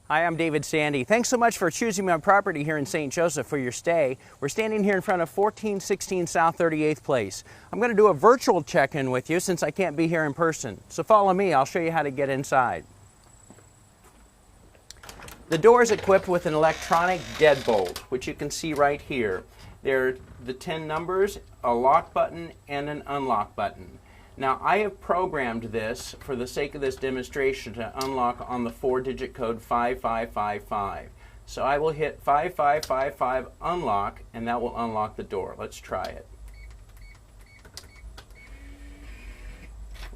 Hi, I'm David Sandy. Thanks so much for choosing my property here in St. Joseph for your stay. We're standing here in front of 1416 South 38th Place. I'm going to do a virtual check-in with you since I can't be here in person. So follow me, I'll show you how to get inside. The door is equipped with an electronic deadbolt, which you can see right here. There are the 10 numbers, a lock button, and an unlock button. Now, I have programmed this, for the sake of this demonstration, to unlock on the 4-digit code 5555. So I will hit 5555 unlock, and that will unlock the door. Let's try it.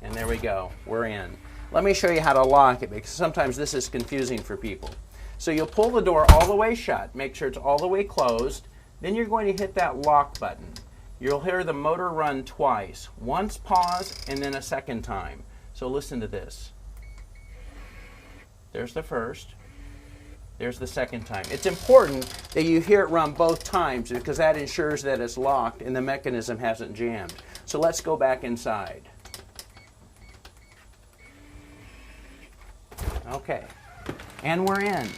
And there we go, we're in. Let me show you how to lock it, because sometimes this is confusing for people. So you'll pull the door all the way shut, make sure it's all the way closed, then you're going to hit that lock button. You'll hear the motor run twice. Once pause and then a second time. So listen to this. There's the first. There's the second time. It's important that you hear it run both times because that ensures that it's locked and the mechanism hasn't jammed. So let's go back inside. Okay, and we're in.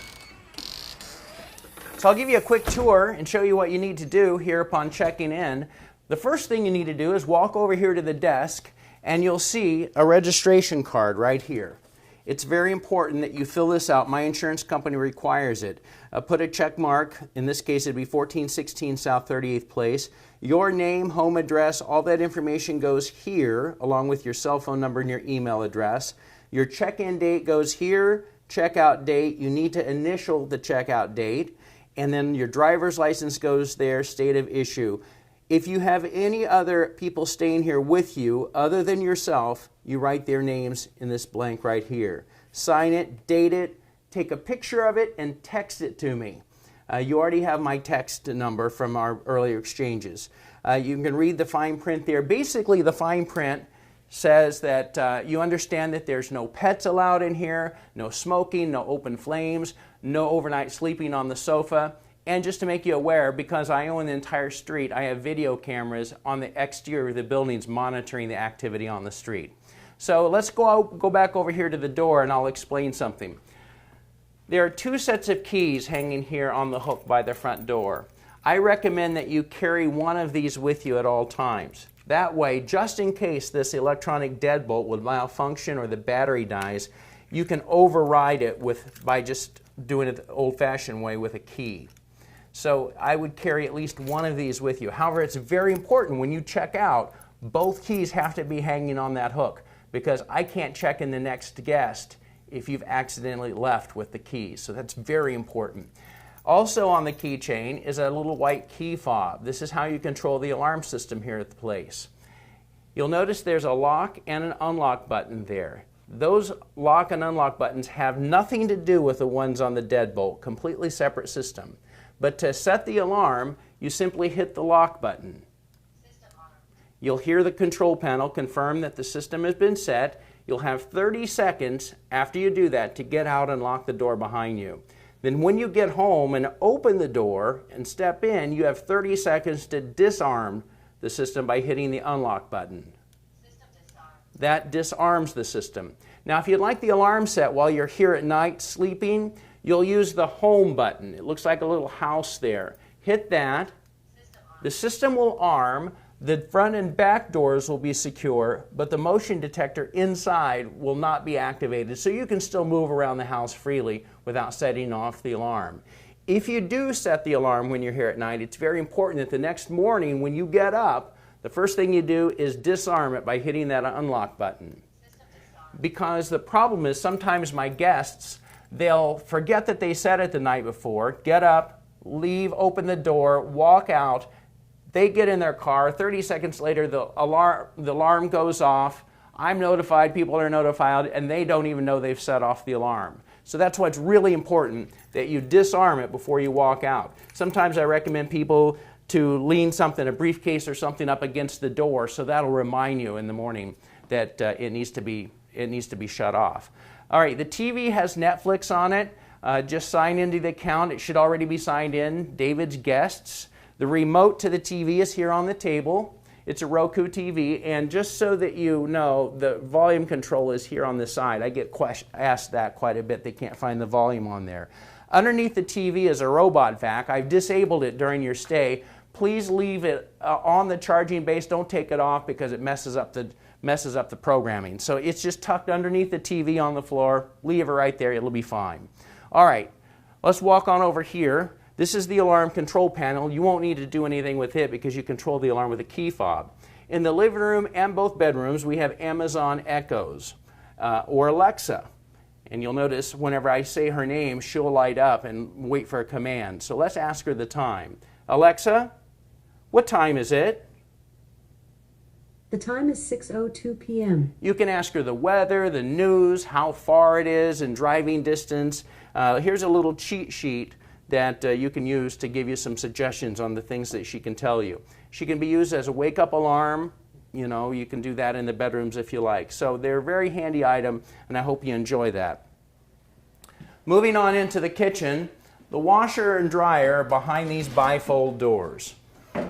So I'll give you a quick tour and show you what you need to do here upon checking in. The first thing you need to do is walk over here to the desk and you'll see a registration card right here. It's very important that you fill this out. My insurance company requires it. Put a check mark. In this case, it'd be 1416 South 38th Place. Your name, home address, all that information goes here along with your cell phone number and your email address. Your check-in date goes here. Checkout date, you need to initial the checkout date. And then your driver's license goes there, state of issue. If you have any other people staying here with you other than yourself, you write their names in this blank right here. Sign it, date it, take a picture of it, and text it to me. You already have my text number from our earlier exchanges. You can read the fine print there. Basically, the fine print says that you understand that there's no pets allowed in here, no smoking, no open flames, no overnight sleeping on the sofa. And just to make you aware, because I own the entire street, I have video cameras on the exterior of the buildings monitoring the activity on the street. So let's go back over here to the door and I'll explain something. There are 2 sets of keys hanging here on the hook by the front door. I recommend that you carry one of these with you at all times. That way, just in case this electronic deadbolt would malfunction or the battery dies, you can override it by just doing it the old-fashioned way with a key. So I would carry at least one of these with you. However, it's very important when you check out, both keys have to be hanging on that hook because I can't check in the next guest if you've accidentally left with the keys. So that's very important. Also on the keychain is a little white key fob. This is how you control the alarm system here at the place. You'll notice there's a lock and an unlock button there. Those lock and unlock buttons have nothing to do with the ones on the deadbolt, completely separate system. But to set the alarm, you simply hit the lock button. You'll hear the control panel confirm that the system has been set. You'll have 30 seconds after you do that to get out and lock the door behind you. Then when you get home and open the door and step in, you have 30 seconds to disarm the system by hitting the unlock button. That disarms the system. Now, if you'd like the alarm set while you're here at night sleeping, you'll use the home button. It looks like a little house there. Hit that. The system will arm. The front and back doors will be secure, but the motion detector inside will not be activated, so you can still move around the house freely without setting off the alarm. If you do set the alarm when you're here at night, it's very important that the next morning when you get up, the first thing you do is disarm it by hitting that unlock button. Because the problem is sometimes my guests, they'll forget that they set it the night before, get up, leave, open the door, walk out. They get in their car. 30 seconds later, the alarm goes off. I'm notified, people are notified, and they don't even know they've set off the alarm. So that's why it's really important that you disarm it before you walk out. Sometimes I recommend people to lean something, a briefcase or something up against the door, so that'll remind you in the morning that it needs to be shut off. All right, the TV has Netflix on it. Just sign into the account. It should already be signed in. David's Guests. The remote to the TV is here on the table. It's a Roku TV, and just so that you know, the volume control is here on the side. I get asked that quite a bit. They can't find the volume on there. Underneath the TV is a robot vac. I've disabled it during your stay. Please leave it on the charging base. Don't take it off because it messes up the programming. So it's just tucked underneath the TV on the floor. Leave it right there. It'll be fine. All right, let's walk on over here. This is the alarm control panel. You won't need to do anything with it because you control the alarm with a key fob. In the living room and both bedrooms, we have Amazon Echoes or Alexa. And you'll notice whenever I say her name, she'll light up and wait for a command. So let's ask her the time. Alexa, what time is it? The time is 6:02 p.m. You can ask her the weather, the news, how far it is, and driving distance. Here's a little cheat sheet that you can use to give you some suggestions on the things that she can tell you. She can be used as a wake-up alarm. You know, you can do that in the bedrooms if you like. So they're a very handy item, and I hope you enjoy that. Moving on into the kitchen, the washer and dryer are behind these bifold doors.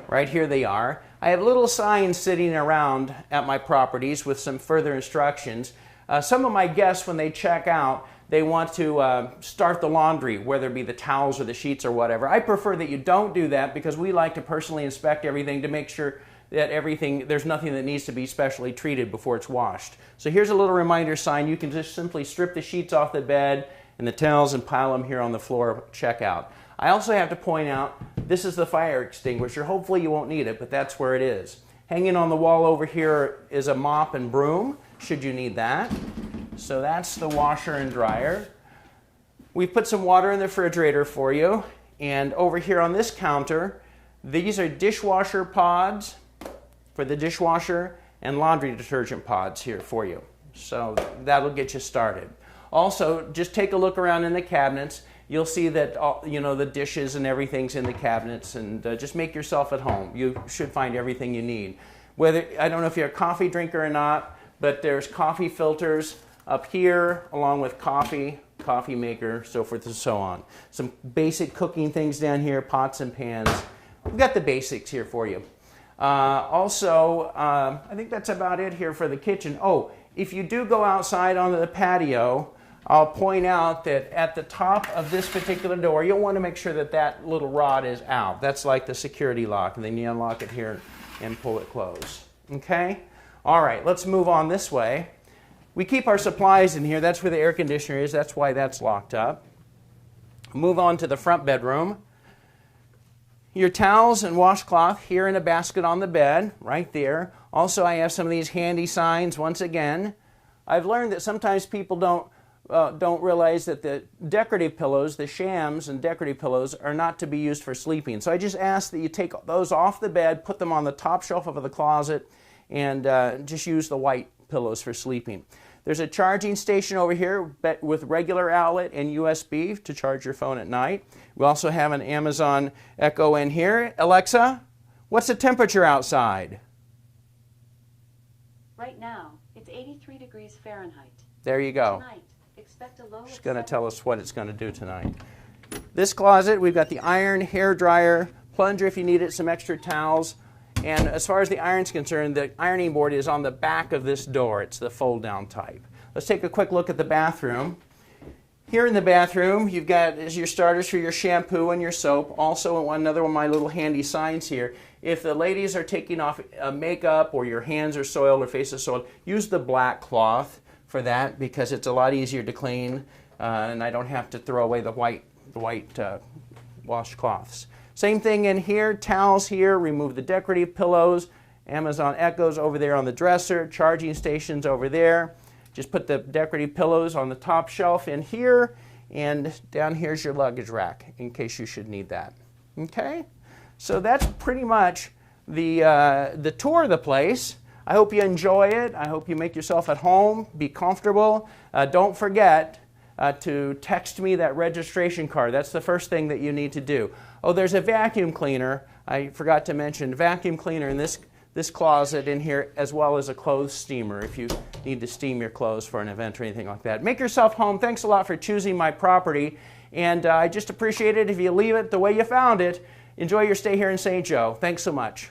Right here they are. I have little signs sitting around at my properties with some further instructions. Some of my guests, when they check out, they want to start the laundry, whether it be the towels or the sheets or whatever. I prefer that you don't do that because we like to personally inspect everything to make sure that there's nothing that needs to be specially treated before it's washed. So here's a little reminder sign. You can just simply strip the sheets off the bed and the towels and pile them here on the floor, check out. I also have to point out, this is the fire extinguisher. Hopefully you won't need it, but that's where it is. Hanging on the wall over here is a mop and broom, should you need that. So that's the washer and dryer. We've put some water in the refrigerator for you. And over here on this counter, these are dishwasher pods for the dishwasher and laundry detergent pods here for you. So that'll get you started. Also, just take a look around in the cabinets. You'll see that the dishes and everything's in the cabinets, and just make yourself at home. You should find everything you need. I don't know if you're a coffee drinker or not, but there's coffee filters up here, along with coffee maker, so forth and so on. Some basic cooking things down here, pots and pans. We've got the basics here for you. I think that's about it here for the kitchen. Oh, if you do go outside onto the patio, I'll point out that at the top of this particular door, you'll want to make sure that that little rod is out. That's like the security lock, and then you unlock it here and pull it closed. Okay? All right, let's move on this way. We keep our supplies in here. That's where the air conditioner is. That's why that's locked up. Move on to the front bedroom. Your towels and washcloth here in a basket on the bed, right there. Also, I have some of these handy signs once again. I've learned that sometimes people don't realize that the decorative pillows, the shams and decorative pillows, are not to be used for sleeping. So I just ask that you take those off the bed, put them on the top shelf of the closet, and just use the white pillows for sleeping. There's a charging station over here with regular outlet and USB to charge your phone at night. We also have an Amazon Echo in here. Alexa, what's the temperature outside? Right now, it's 83 degrees Fahrenheit. There you go. Tonight, expect a low It's going to tell us what it's going to do tonight. This closet, we've got the iron, hair dryer, plunger if you need it, some extra towels. And as far as the iron's concerned, the ironing board is on the back of this door. It's the fold-down type. Let's take a quick look at the bathroom. Here in the bathroom, you've got as your starters for your shampoo and your soap. Also, another one of my little handy signs here. If the ladies are taking off makeup or your hands are soiled or face is soiled, use the black cloth for that because it's a lot easier to clean, and I don't have to throw away the white washcloths. Same thing in here, towels here, remove the decorative pillows, Amazon Echoes over there on the dresser, charging stations over there. Just put the decorative pillows on the top shelf in here, and down here's your luggage rack in case you should need that. Okay? So that's pretty much the tour of the place. I hope you enjoy it. I hope you make yourself at home, be comfortable. Don't forget to text me that registration card. That's the first thing that you need to do. Oh, there's a vacuum cleaner. I forgot to mention vacuum cleaner in this closet in here, as well as a clothes steamer if you need to steam your clothes for an event or anything like that. Make yourself home. Thanks a lot for choosing my property, and I just appreciate it if you leave it the way you found it. Enjoy your stay here in St. Joe. Thanks so much.